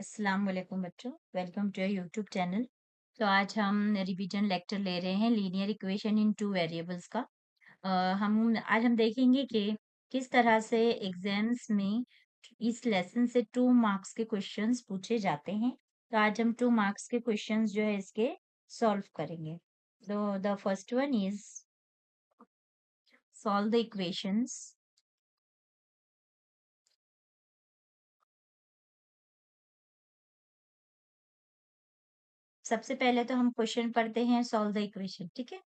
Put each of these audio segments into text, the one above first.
अस्सलाम वालेकुम बच्चों, वेलकम टू यूट्यूब चैनल। तो आज हम रिवीजन लेक्चर ले रहे हैं linear equation in two variables का। हम देखेंगे कि किस तरह से एग्जाम्स में इस लेसन से 2 मार्क्स के क्वेश्चंस पूछे जाते हैं। तो आज हम 2 मार्क्स के क्वेश्चंस जो है इसके सॉल्व करेंगे। तो the first one is solve the equations. सबसे पहले तो हम क्वेश्चन पढ़ते हैं, सॉल्व द इक्वेशन, ठीक है।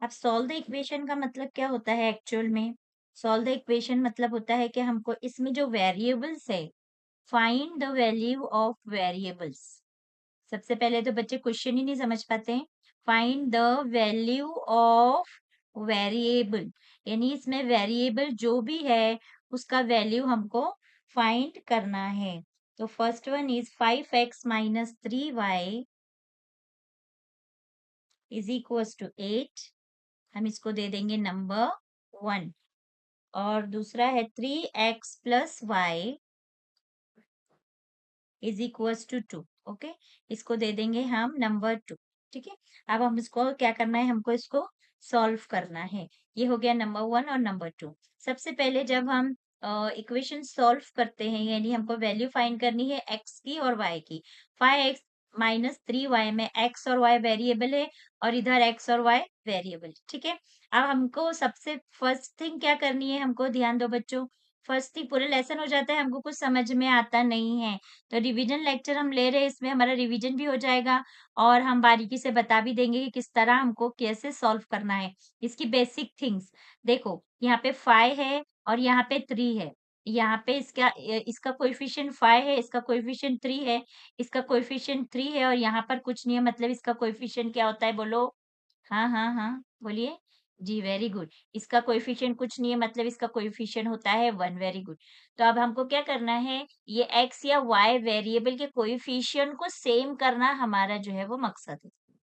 अब सॉल्व द इक्वेशन का मतलब क्या होता है एक्चुअल में? सॉल्व द इक्वेशन मतलब होता है कि हमको इसमें जो वेरिएबल्स है, find the value of variables. सबसे पहले तो बच्चे क्वेश्चन ही नहीं समझ पाते हैं। Find the value of variable, यानी इसमें वेरिएबल जो भी है उसका वैल्यू हमको फाइंड करना है। तो first one is 5x minus 3y is equals to 8। हम इसको दे देंगे नंबर 1। और दूसरा है 3x plus y is equals to 2। Okay, इसको दे देंगे हम नंबर 2। ठीक है, अब हम इसको क्या करना है, हमको इसको सॉल्व करना है। ये हो गया नंबर 1 और नंबर 2। सबसे पहले जब हम इक्वेशन सॉल्व करते हैं, यानी हमको वैल्यू फाइंड करनी है x की और y की। 5x माइनस 3y में x और y वेरिएबल है और इधर x और y वेरिएबल, ठीक है। अब हमको सबसे फर्स्ट थिंग क्या करनी है, हमको ध्यान दो बच्चों। फर्स्ट थिंग, पूरे लेसन हो जाता है, हमको कुछ समझ में आता नहीं है तो रिवीजन लेक्चर हम ले रहे हैं, इसमें हमारा रिवीजन भी हो जाएगा और हम बारीकी से बता भी देंगे कि किस तरह हमको कैसे सॉल्व करना है। इसकी बेसिक थिंग्स देखो, यहाँ पे 5 है और यहाँ पे 3 है। यहाँ पे इसका कोएफिशिएंट 5 है, इसका कोएफिशिएंट 3 है, इसका कोएफिशिएंट 3 है और यहाँ पर कुछ नहीं है, मतलब इसका कोएफिशिएंट क्या होता है बोलो। हाँ, हाँ, हाँ, बोलिए। जी, वेरी गुड। इसका कोएफिशिएंट कुछ नहीं है, मतलब इसका कोएफिशिएंट होता है 1। Very good. तो अब हमको क्या करना है, ये x या y वेरिएबल के कोएफिशिएंट को सेम करना हमारा जो है वो मकसद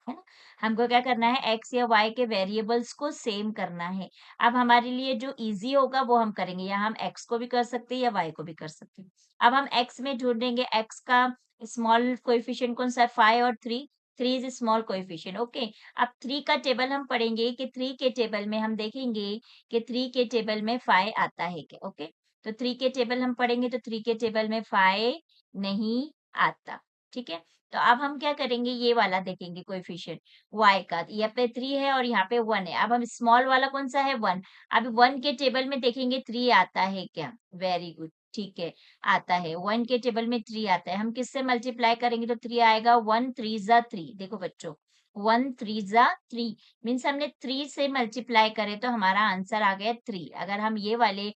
है ना? हमको क्या करना है, x या y के वेरिएबल्स को सेम करना है। अब हमारे लिए जो ईज़ी होगा वो हम करेंगे, या हम x को भी कर सकते हैं या y को भी कर सकते हैं। अब हम x में ढूँढेंगे, x का स्मॉल कोएफिशिएंट कौन-सा है, 5 और 3। 3 इज़ स्मॉल कोएफिशिएंट, ओके। अब 3 का टेबल हम पढ़ेंगे कि 3 के टेबल में हम देखेंगे कि 3 के टेबल में 5 आता है क्या, ओके। तो 3 के टेबल हम पढ़ेंगे तो 3 के टेबल में 5 नहीं आता, ठीक है। तो अब हम क्या करेंगे, ये वाला देखेंगे कोएफिशिएंट y का, यहाँ पे 3 है और यहाँ पे 1 है। अब हम स्मॉल वाला कौन सा है, 1। अब 1 के टेबल में देखेंगे 3 आता है क्या, वेरी गुड, ठीक है, आता है। 1 के टेबल में 3 आता है, हम किससे मल्टीप्लाई करेंगे तो 3 आएगा। 1 3 जा 3, देखो बच्चों, 1 3 जा 3 मीन्स हमने 3 से मल्टीप्लाई करे तो हमारा आंसर आ गया 3। अगर हम ये वाले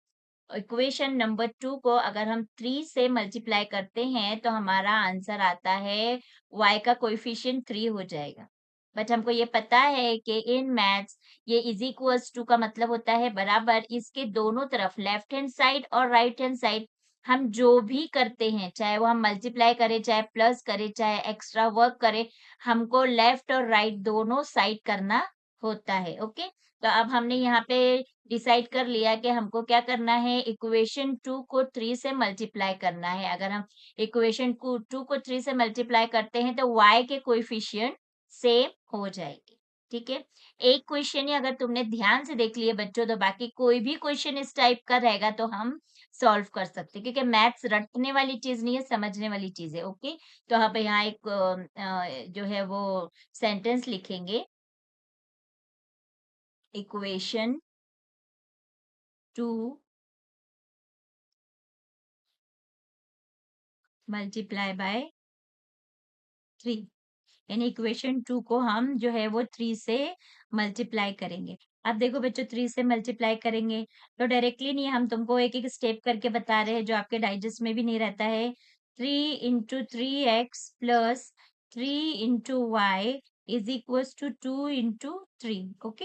इक्वेशन नंबर 2 को अगर हम 3 से मल्टीप्लाई करते हैं तो हमारा आंसर आता है, y का कोएफिशिएंट 3 हो जाएगा। बट हमको ये पता है कि इन मैथ्स ये इज इक्वल्स टू का मतलब होता है बराबर, इसके दोनों तरफ लेफ्ट हैंड साइड और राइट हैंड साइड हम जो भी करते हैं, चाहे वो हम मल्टीप्लाई करें, चाहे प्लस करें, चाहे एक्स्ट्रा वर्क करें, हमको लेफ्ट और राइट दोनों साइड करना होता है, ओके। तो अब हमने यहाँ पे डिसाइड कर लिया कि हमको क्या करना है, इक्वेशन 2 को 3 से मल्टीप्लाई करना है। अगर हम इक्वेशन को 2 को 3 से मल्टीप्लाई करते हैं तो y के कोएफिशिएंट सेम हो जाएंगे, ठीक है। एक क्वेश्चन ही अगर तुमने ध्यान से देख लिए बच्चों, तो बाकी कोई भी क्वेश्चन इस टाइप का रहेगा तो हम सॉल्व कर सकते हैं, क्योंकि मैथ्स रटने वाली चीज नहीं है, समझने वाली चीज है, ओके। तो हम यहाँ एक जो है वो सेंटेंस लिखेंगे, इक्वेशन 2 मल्टीप्लाई बाय 3, यानी इक्वेशन 2 को हम जो है वो 3 से मल्टीप्लाई करेंगे। अब देखो बच्चों, 3 से मल्टीप्लाई करेंगे तो डायरेक्टली नहीं, हम तुमको एक एक स्टेप करके बता रहे हैं जो आपके डाइजेस्ट में भी नहीं रहता है। 3 into 3x plus 3 into y is equal to 2 into 3, okay.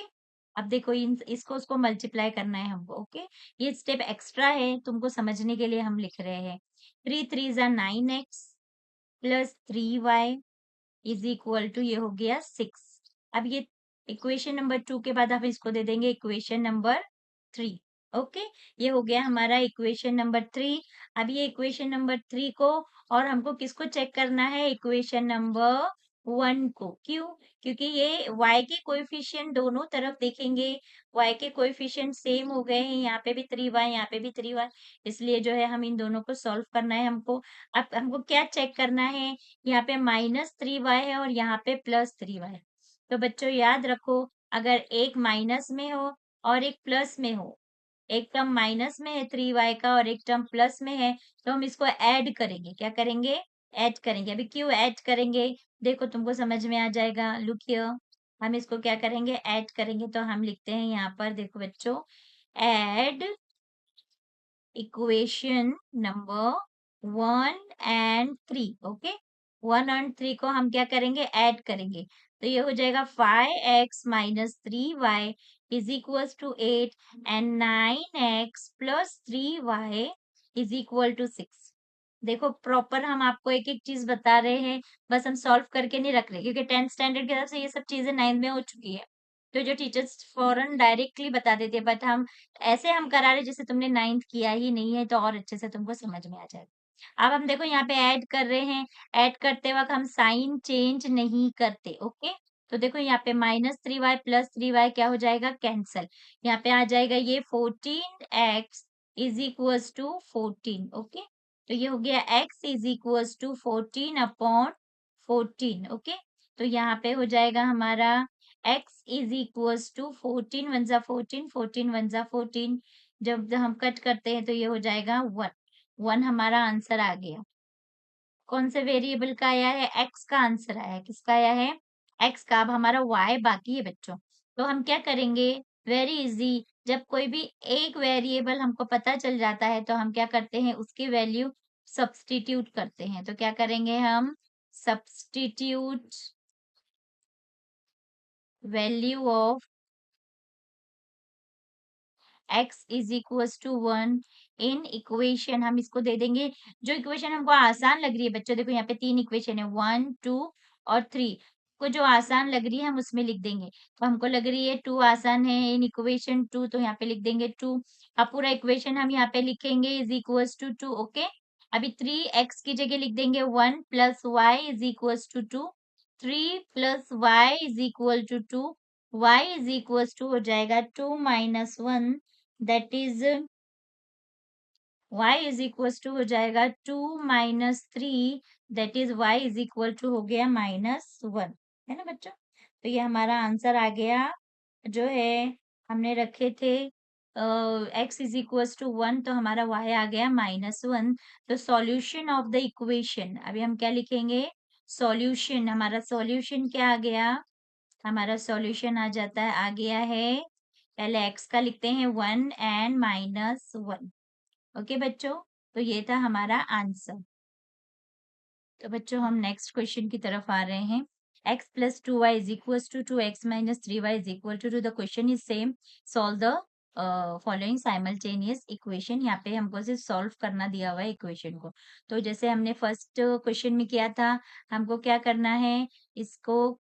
अब देखो इन इसको उसको मल्टीप्लाई करना है हमको, ओके। ये स्टेप एक्स्ट्रा है, तुमको समझने के लिए हम लिख रहे हैं। 3 3 जा 9x plus 3y is equal to, ये हो गया 6। अब ये इक्वेशन नंबर 2 के बाद हम इसको दे देंगे इक्वेशन नंबर 3। ओके, ये हो गया हमारा इक्वेशन नंबर 3। अब ये इक्वेशन नंबर 3 को और हमको किसको चेक करना है, इक्वेशन नंबर 1 को। क्यों? क्योंकि ये y के कोएफिशिएंट दोनों तरफ देखेंगे, y के कोएफिशिएंट सेम हो गए हैं, यहाँ पे भी 3y, यहाँ पे भी 3y, इसलिए जो है हम इन दोनों को सॉल्व करना है हमको। अब हमको क्या चेक करना है, यहाँ पे -3y है और यहाँ पे +3y। तो बच्चों याद रखो, अगर एक माइनस में हो और एक प्लस में हो, एक टर्म माइनस में है 3y का और एक टर्म प्लस में है, तो हम इसको ऐड करेंगे। क्या करेंगे? ऐड करेंगे। अभी क्यों ऐड करेंगे? देखो तुमको समझ में आ जाएगा। लुक हियर, हम इसको क्या करेंगे? ऐड करेंगे। तो हम लिखते हैं यहाँ पर, देखो बच्चों, add equation number 1 and 3। Okay, 1 and 3 को हम क्या करेंगे? ऐड करेंगे। तो ये हो जाएगा 5x minus 3y is equal to 8 and 9x plus 3y is equal to 6। देखो प्रॉपर हम आपको एक एक चीज बता रहे हैं, बस हम सॉल्व करके नहीं रख रहे, क्योंकि 10th स्टैंडर्ड के हिसाब से ये सब चीजें 9th में हो चुकी है। तो जो टीचर्स फौरन डायरेक्टली बता देते हैं, बट हम ऐसे हम करा रहे जैसे तुमने 9th किया ही नहीं है, तो और अच्छे से तुमको समझ में आ जाएगा। अब हम देखो यहाँ पे ऐड कर रहे हैं, ऐड करते वक्त हम साइन चेंज नहीं करते। ओके, तो देखो यहाँ पे -3y प्लस 3y क्या हो जाएगा? कैंसल। यहाँ पे आ जाएगा ये 14x is equals to 14। Okay, तो ये हो गया x is equals to 14 upon 14। Okay, तो यहाँ पे हो जाएगा हमारा x is equals to 14 one जा 14, 14 वन जा 14। जब हम कट करते हैं तो ये हो जाएगा 1। 1 हमारा आंसर आ गया। कौन से वेरिएबल का आया है? x का आंसर आया है। किसका आया है? x का। अब हमारा y बाकी है बच्चों, तो हम क्या करेंगे? वेरी इजी, जब कोई भी एक वेरिएबल हमको पता चल जाता है तो हम क्या करते हैं? उसकी वैल्यू सब्स्टिट्यूट करते हैं। तो क्या करेंगे हम? Substitute value of x is equals to 1 in equation. हम इसको दे देंगे जो इक्वेशन हमको आसान लग रही है बच्चों। देखो यहाँ पे 3 इक्वेशन है, 1, 2 और 3 को जो आसान लग रही है हम उसमें लिख देंगे। तो हमको लग रही है 2 आसान है इन इक्वेशन 2, तो यहाँ पे लिख देंगे 2। अब पूरा इक्वेशन हम यहाँ पे लिखेंगे इज इक्वल्स टू 2। ओके, अभी 3x की जगह लिख देंगे 1 plus y is equals to 2, 3 plus y is equal to 2, y is equals to हो जाएगा 2 minus 1, that is y is equal to हो जाएगा 2 minus 3, that is y is equal to हो गया -1। है ना बच्चों? तो ये हमारा आंसर आ गया, जो है हमने रखे थे x इज इक्वल टू 1, तो हमारा y आ गया -1। तो सॉल्यूशन ऑफ द इक्वेशन, अभी हम क्या लिखेंगे? सॉल्यूशन। हमारा सॉल्यूशन क्या आ गया? हमारा सॉल्यूशन आ जाता है, आ गया है, पहले x का लिखते हैं 1 एंड -1। ओके बच्चों, तो ये था हमारा आंसर। तो बच्चों हम नेक्स्ट क्वेश्चन की तरफ आ रहे हैं। x plus 2y is equal to 2x minus 3y is equal to the question is same, solve the following simultaneous equation. यहाँ पे हमको सिर्फ सॉल्व करना दिया हुआ है इक्वेशन को। तो जैसे हमने फर्स्ट क्वेश्चन में किया था, हमको क्या करना है? इसको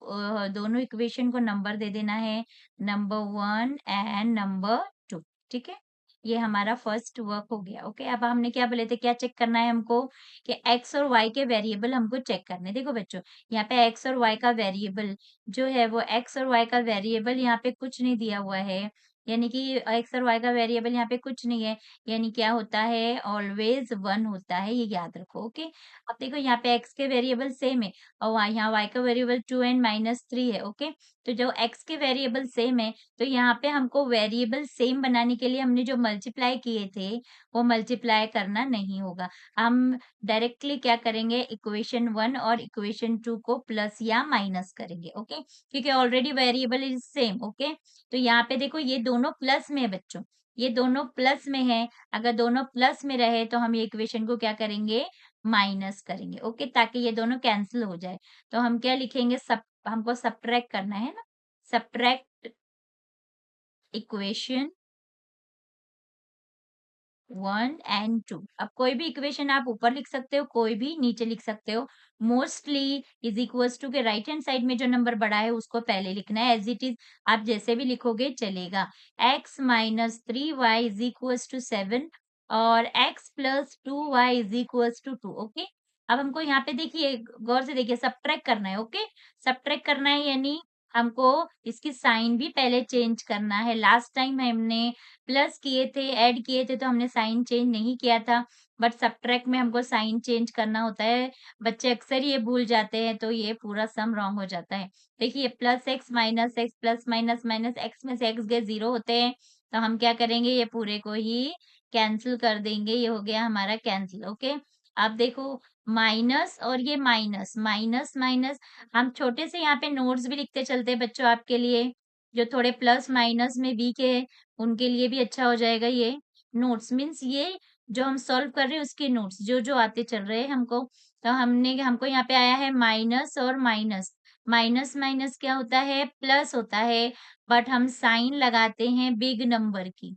दोनों इक्वेशन को नंबर दे देना है, नंबर 1 एंड नंबर 2। ठीक है, ये हमारा फर्स्ट वर्क हो गया। ओके, अब हमने क्या बोले थे, क्या चेक करना है हमको? कि x और y के वेरिएबल हमको चेक करने। देखो बच्चों, यहाँ पे x और y का वेरिएबल जो है वो x और y का वेरिएबल यहाँ पे कुछ नहीं दिया हुआ है, यानी कि x और y का वेरिएबल यहाँ पे कुछ नहीं है, यानी क्या होता है? ऑलवेज 1 होता है, ये याद रखो। ओके, अब देखो यहाँ पे x के वेरिएबल सेम है और यहाँ y का वेरिएबल 2 एंड -3 है। ओके, तो जो x के वेरिएबल सेम है, तो यहाँ पे हमको वेरिएबल सेम बनाने के लिए हमने जो मल्टीप्लाई किए थे वो मल्टीप्लाई करना नहीं होगा। हम डायरेक्टली क्या करेंगे? इक्वेशन 1 और इक्वेशन 2 को प्लस या माइनस करेंगे। ओके, क्योंकि already variable is same. Okay, तो यहाँ पे देखो ये दोनों प्लस में है बच्चों, ये दोनों प्लस में है। अगर दोनों प्लस में रहे तो हम ये इक्वेशन को क्या करेंगे? माइनस करेंगे। ओके, ताकि ये दोनों कैंसिल हो जाए। तो हम क्या लिखेंगे? सब हमको सब्ट्रैक्ट करना है ना, सब्ट्रैक्ट इक्वेशन 1 एंड 2। अब कोई भी इक्वेशन आप ऊपर लिख सकते हो, कोई भी नीचे लिख सकते हो। मोस्टली इज इक्वल्स टू के राइट हैंड साइड में जो नंबर बड़ा है उसको पहले लिखना है, एज इट इज आप जैसे भी लिखोगे चलेगा। x minus 3y is equals to 7 और x plus 2y is equals to 2। Okay, अब हमको यहाँ पे देखिए, गौर से देखिए, सब्ट्रैक्ट करना है। ओके, सब्ट्रैक्ट करना है यानी हमको इसकी साइन भी पहले चेंज करना है। लास्ट टाइम हमने प्लस किए थे, ऐड किए थे, तो हमने साइन चेंज नहीं किया था, बट सब्ट्रैक्ट में हमको साइन चेंज करना होता है। बच्चे अक्सर ये भूल जाते हैं, तो ये पूरा सम रॉन्ग हो जाता है। देखिए plus x minus x, plus minus minus, x में से एक्स गए 0 होते हैं, तो हम क्या करेंगे, ये पूरे को ही कैंसिल कर देंगे। ये हो गया हमारा कैंसिल। ओके, अब देखो माइनस और ये माइनस, माइनस माइनस, हम छोटे से यहाँ पे नोट्स भी लिखते चलते हैं बच्चों आपके लिए, जो थोड़े प्लस माइनस में वीक है उनके लिए भी अच्छा हो जाएगा ये। नोट्स मीन्स ये जो हम सॉल्व कर रहे हैं उसके नोट्स जो जो आते चल रहे हैं हमको। तो हमको यहाँ पे आया है माइनस और माइनस, माइनस माइनस क्या होता है, प्लस होता है, बट हम साइन लगाते हैं बिग नंबर की,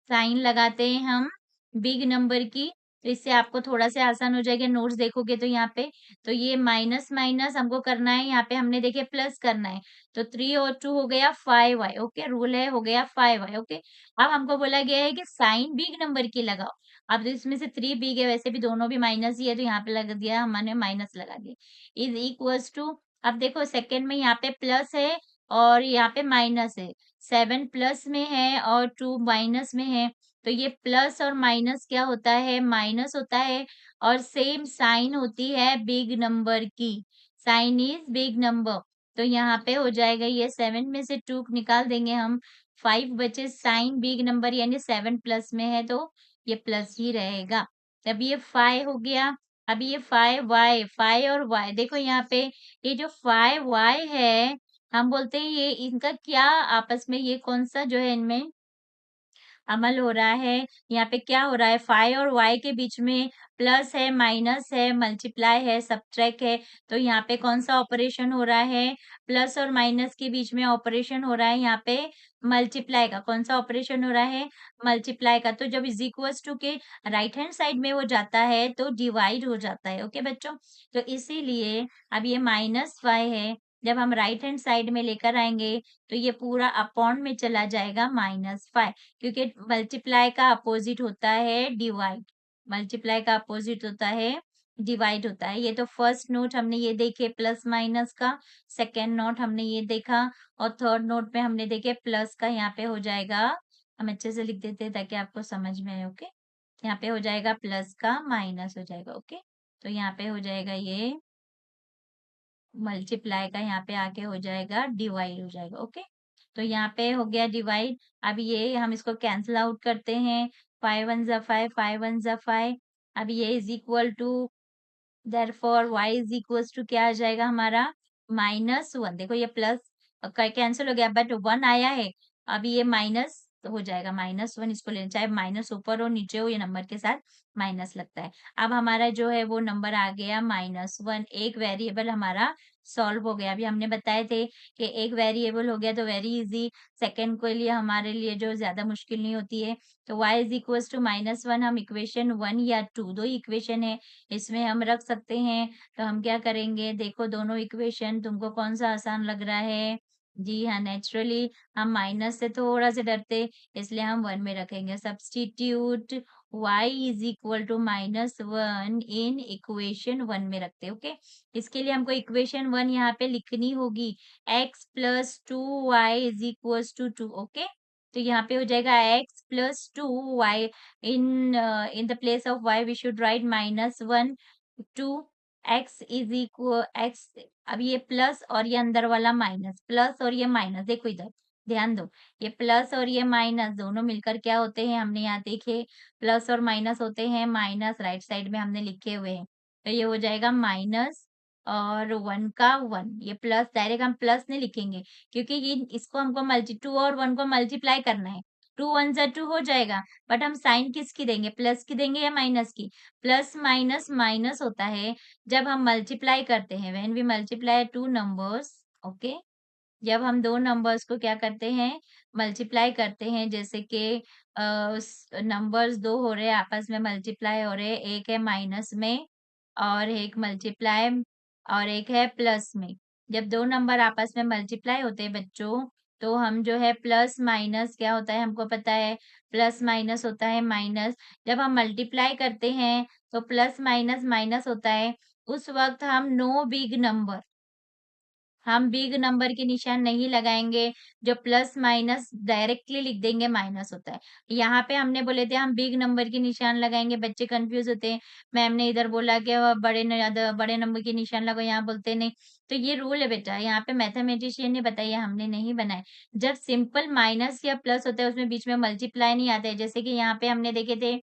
साइन लगाते हैं हम बिग नंबर की, तो इससे आपको थोड़ा सा आसान हो जाएगा। नोट्स देखोगे तो यहाँ पे, तो ये माइनस माइनस हमको करना है, यहाँ पे हमने देखे प्लस करना है, तो 3 और 2 हो गया 5y। ओके, रूल है, हो गया 5y। ओके, अब हमको बोला गया है कि साइन बिग नंबर की लगाओ। अब इसमें से 3 बिग है, वैसे भी दोनों भी माइनस ही है, तो यहाँ पे लगा दिया, हमने माइनस लगा दिया। इज इक्वल्स टू, अब देखो सेकंड में यहाँ पे प्लस है और यहाँ पे माइनस है, 7 प्लस में है और 2 माइनस में है, तो ये प्लस और माइनस क्या होता है, माइनस होता है, और सेम साइन होती है बिग नंबर की, साइन इज बिग नंबर। तो यहाँ पे हो जाएगा, ये 7 में से 2 निकाल देंगे हम, 5 बचे, साइन बिग नंबर यानी 7 प्लस में है, तो ये प्लस ही रहेगा। तब ये 5 हो गया। अब ये 5y, 5 और y, देखो यहाँ पे ये जो 5y है, हम बोलते हैं ये इनका क्या आपस में, ये कौन सा जो है इनमें अमल हो रहा है, यहाँ पे क्या हो रहा है, 5 और y के बीच में प्लस है, माइनस है, मल्टीप्लाई है, सब्ट्रैक्ट है, तो यहाँ पे कौन सा ऑपरेशन हो रहा है, प्लस और माइनस के बीच में ऑपरेशन हो रहा है यहाँ पे मल्टीप्लाई का। कौन सा ऑपरेशन हो रहा है, मल्टीप्लाई का। तो जब इज इक्वल्स टू के राइट हैंड साइड में वो जाता है तो डिवाइड हो जाता है। ओके बच्चों, तो इसीलिए अब ये -5 है, जब हम राइट हैंड साइड में लेकर आएंगे तो ये पूरा अपॉन में चला जाएगा -5, क्योंकि मल्टीप्लाई का अपोजिट होता है डिवाइड, मल्टीप्लाई का अपोजिट होता है डिवाइड होता है। ये तो फर्स्ट नोट हमने ये देखे प्लस माइनस का, सेकेंड नोट हमने ये देखा, और थर्ड नोट में हमने देखे प्लस का, यहाँ पे हो जाएगा, हम अच्छे से लिख देते हैं ताकि आपको समझ में आए। ओके, यहाँ पे हो जाएगा प्लस का माइनस हो जाएगा। ओके, तो यहाँ पे हो जाएगा ये मल्टीप्लाई का, यहाँ पे आके हो जाएगा डिवाइड हो जाएगा। ओके, तो यहाँ पे हो गया डिवाइड। अब ये हम इसको कैंसिल आउट करते हैं, 5 1 जा 5, 5 1 जा 5। अब ये is equal to, therefore y is equals to क्या आ जाएगा हमारा, -1। देखो ये प्लस कैंसिल हो गया, बट 1 आया है, अब ये माइनस हो जाएगा, -1 इसको लेना, चाहे माइनस ऊपर हो नीचे हो, ये नंबर के साथ माइनस लगता है। अब हमारा जो है वो नंबर आ गया -1, एक वेरिएबल हमारा सॉल्व हो गया। अभी हमने बताए थे कि एक वेरिएबल हो गया तो वेरी इजी, सेकंड के लिए हमारे लिए जो ज्यादा मुश्किल नहीं होती है। तो y इज इक्वल्स टू -1, हम इक्वेशन 1 या 2, दो इक्वेशन है इसमें हम रख सकते हैं। तो हम क्या करेंगे, देखो दोनों इक्वेशन तुमको कौन सा आसान लग रहा है, जी हाँ, नेचुरली हम माइनस से थोड़ा से डरते, इसलिए हम 1 में रखेंगे। Substitute y is equal to -1 in equation 1 में रखते। ओके, इसके लिए हमको इक्वेशन 1 यहाँ पे लिखनी होगी, x plus 2y is equal to 2। Okay, तो यहाँ पे हो जाएगा x plus 2y, in the place of y we should write -1 2 x is equal x। अब ये प्लस और ये अंदर वाला माइनस, प्लस और ये माइनस, देखो इधर ध्यान दो, ये प्लस और ये माइनस दोनों मिलकर क्या होते हैं, हमने यहाँ देखे प्लस और माइनस होते हैं माइनस, राइट साइड में हमने लिखे हुए हैं, तो ये हो जाएगा माइनस और 1 का 1, ये प्लस डायरेक्ट हम प्लस नहीं लिखेंगे, क्योंकि ये इसको हमको 2 और 1 को मल्टीप्लाई करना है, 2 1 जा 2 हो जाएगा, बट हम साइन किसकी देंगे, प्लस की देंगे या माइनस की। प्लस माइनस माइनस होता है जब हम मल्टीप्लाई करते हैं, when we multiply two numbers. Okay, जब हम दो नंबर्स को क्या करते हैं, मल्टीप्लाई करते हैं, जैसे कि नंबर्स दो हो रहे हैं आपस में मल्टीप्लाई हो रहे हैं, एक है माइनस में और एक मल्टीप्लाई और एक है प्लस में। जब दो नंबर आपस में मल्टीप्लाई होते हैं बच्चों, तो हम जो है प्लस माइनस क्या होता है हमको पता है, प्लस माइनस होता है माइनस। जब हम मल्टीप्लाई करते हैं तो प्लस माइनस माइनस होता है। उस वक्त हम नो बिग नंबर, हम बिग नंबर के निशान नहीं लगाएँगे, जो प्लस माइनस डायरेक्टली लिख देंगे माइनस होता है। यहाँ पे हमने बोले थे हम बिग नंबर के निशान लगाएँगे, बच्चे कन्फ्यूज़ होते हैं। मैम ने इधर बोला कि बड़े नंबर के निशान लगाओ, यहाँ बोलते नहीं। तो ये रूल है बेटा, यहाँ पे मैथमेटिशियन ने बताई है, हमने नहीं बनाए। जब सिंपल माइनस या प्लस होता है, उसमें बीच में मल्टीप्लाई नहीं आता है। जैसे कि यहाँ पे हमने देखे थे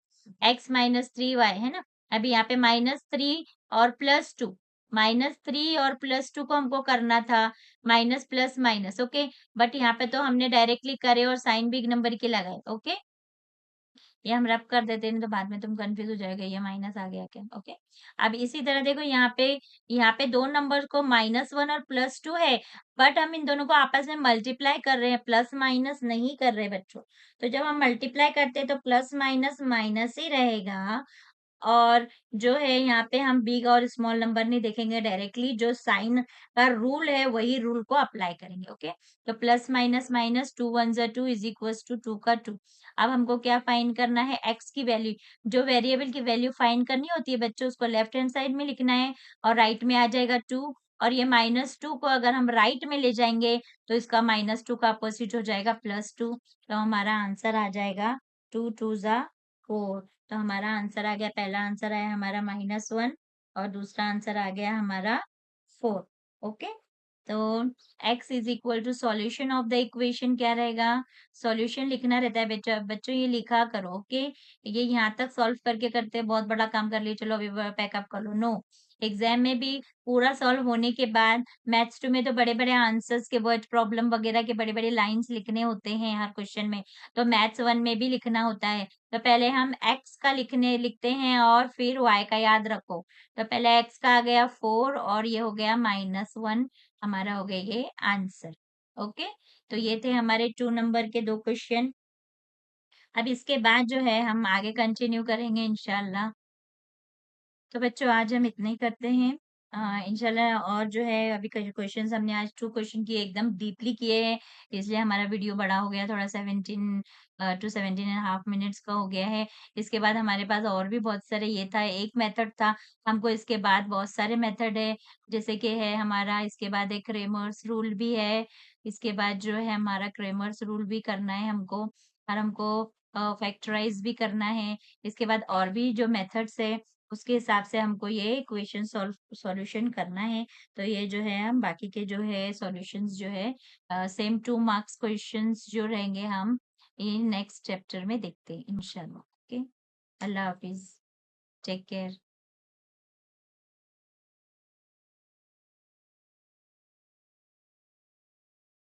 x माइनस 3y है ना? अभी यहाँ पे -3 और +2 -3 और +2 को हमको करना था, minus plus minus, okay? But यहाँ पे तो हमने डायरेक्टली करे और साइन बिग नंबर के लगाए, ओके? ये हम रब कर देते हैं, नहीं तो बाद में तुम कन्फ्यूज़ हो जाओगे, ये माइनस आ गया क्या? ओके? अब इसी तरह देखो यहाँ पे 2 नंबर को -1 और +2 है, बट हम इन दोनों को आपस में मल्टीप्लाई कर रहे हैं, प्लस माइनस नहीं कर रहे बच्चों। तो जब हम मल्टीप्लाई करते हैं तो प्लस माइनस माइनस ही रहेगा और जो है यहाँ पे हम बिग और स्मॉल नंबर नहीं देखेंगे डायरेक्टली, जो साइन का रूल है वही रूल को अप्लाई करेंगे, ओके? तो प्लस माइनस माइनस 2 1 ज़ा 2 इज़ इक्वल्स टू 2 का 2। अब हमको क्या फाइंड करना है, x की वैल्यू। जो वेरिएबल की वैल्यू फाइंड करनी होती है बच्चों, उसको लेफ्ट हैंड साइड में लिखना है और राइट में आ जाएगा 2 और ये -2 को अगर हम राइट में ले जाएँगे, तो इसका -2 का अपोज़िट हो जाएगा +2, तो हमारा आंसर आ जाएगा 2 2 ज़ा 4। तो हमारा आंसर आ गया, पहला आंसर आया हमारा -1 और दूसरा आंसर आ गया हमारा 4, ओके? तो x is equal to solution of the equation क्या रहेगा? सॉल्यूशन लिखना रहता है बेटा, बच्चों ये लिखा करो, ओके? ये यहाँ तक सॉल्व करके करते हैं, बहुत बड़ा काम कर लिए, चलो अभी पैकअप कर लो, नो। एग्ज़ाम में भी पूरा सॉल्व होने के बाद मैथ्स 2 में तो बड़े-बड़े आंसर्स के वर्ड प्रॉब्लम वगैरह के बड़े-बड़े लाइन्स लिखने होते हैं हर क्वेश्चन में, तो मैथ्स 1 में भी लिखना होता है। तो पहले हम x का लिखते हैं और फिर y का याद रखो। तो पहले x का आ गया 4 और ये हो गया -1 हमारा हो गया ये आंसर। ओके? तो ये थे हमारे 2 नंबर के 2 क्वेश्चन। अब इसके बाद जो है हम आगे कंटिन्यू करेंगे इंशाल्लाह। तो बच्चों आज हम इतना ही करते हैं। इंशाल्लाह और जो है अभी क्वेश्चंस हमने आज 2 क्वेश्चन किए एकदम डीपली किए हैं, इसलिए हमारा वीडियो बड़ा हो गया थोड़ा 17 टू 17 एंड हाफ मिनट्स का हो गया है। इसके बाद हमारे पास और भी बहुत सारे ये था, एक मेथड था, हमको इसके बाद बहुत सारे मेथड है, जैसे कि है हमारा इसके बाद एक क्रेमर्स रूल भी है, इसके बाद जो है हमारा क्रेमर्स रूल भी करना है हमको और हमको फैक्टराइज़ भी करना है। इसके बाद और भी जो मेथड्स है उसके हिसाब से हमको ये इक्वेशन सॉल्यूशन करना है। तो ये जो है हम बाकी के जो है सॉल्यूशंस जो है सेम 2 मार्क्स क्वेश्चंस जो रहेंगे हम ये नेक्स्ट चैप्टर में देखते हैं इंशाल्लाह। ओके, अल्लाह हाफ़िज़, टेक केयर।